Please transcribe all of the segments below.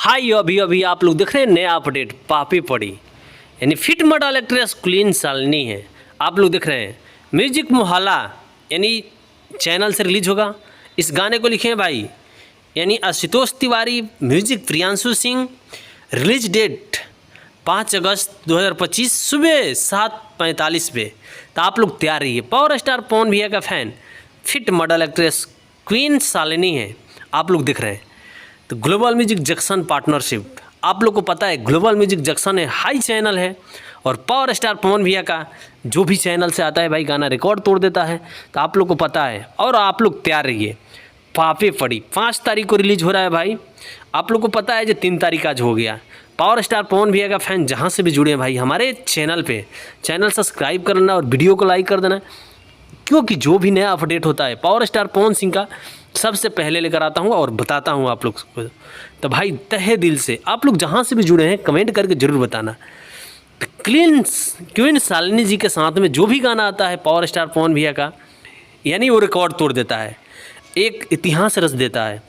High अभी अभी आप लोग देख रहे हैं नया अपडेट पापी पड़ी यानी fit model actress clean Shalini है। आप लोग देख रहे हैं म्यूजिक मोहल्ला यानी चैनल से रिलीज होगा। इस गाने को लिखे हैं भाई यानी Ashutosh Tiwari, music Priyanshu Singh. Release date 5 अगस्त 2025 सुबह 7:45 पे। तो आप लोग तैयार रहिए। पावर स्टार पवन भैया का fan fit model actress queen Shalini है। आप लोग देख रहे हैं तो ग्लोबल म्यूजिक जंक्शन पार्टनरशिप। आप लोग को पता है ग्लोबल म्यूजिक जंक्शन है, हाई चैनल है और पावर स्टार पवन भैया का जो भी चैनल से आता है भाई गाना रिकॉर्ड तोड़ देता है। तो आप लोग को पता है और आप लोग तैयार रहिए। पापे पड़ी 5 तारीख को रिलीज हो रहा है भाई। आप लोग को पता है जो 3 तारीख आज हो गया। पावर स्टार पवन भैया का फैन जहाँ से भी जुड़े हैं भाई हमारे चैनल पे चैनल सब्सक्राइब कर लेना और वीडियो को लाइक कर देना, क्योंकि जो भी नया अपडेट होता है पावर स्टार पवन सिंह का सबसे पहले लेकर आता हूँ और बताता हूँ आप लोग को। तो भाई तहे दिल से आप लोग जहाँ से भी जुड़े हैं कमेंट करके ज़रूर बताना। तो क्वीन शालिनी जी के साथ में जो भी गाना आता है पावर स्टार पवन भैया का यानी वो रिकॉर्ड तोड़ देता है, एक इतिहास रच देता है।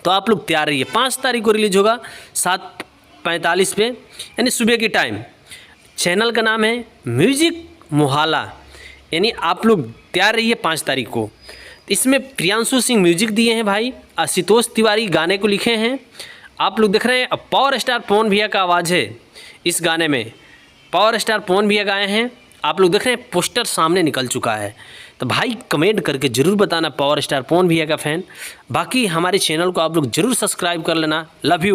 तो आप लोग तैयार रहिए। 5 तारीख को रिलीज होगा 7:45 पे यानी सुबह की टाइम। चैनल का नाम है म्यूजिक मोहल्ला यानी आप लोग तैयार रहिए 5 तारीख को। इसमें प्रियांशु सिंह म्यूजिक दिए हैं भाई, आशुतोष तिवारी गाने को लिखे हैं। आप लोग देख रहे हैं पावर स्टार पवन भैया का आवाज़ है इस गाने में। पावर स्टार पवन भैया गाए हैं। आप लोग देख रहे हैं पोस्टर सामने निकल चुका है। तो भाई कमेंट करके ज़रूर बताना पावर स्टार पवन भैया का फ़ैन। बाकी हमारे चैनल को आप लोग ज़रूर सब्सक्राइब कर लेना। Love you.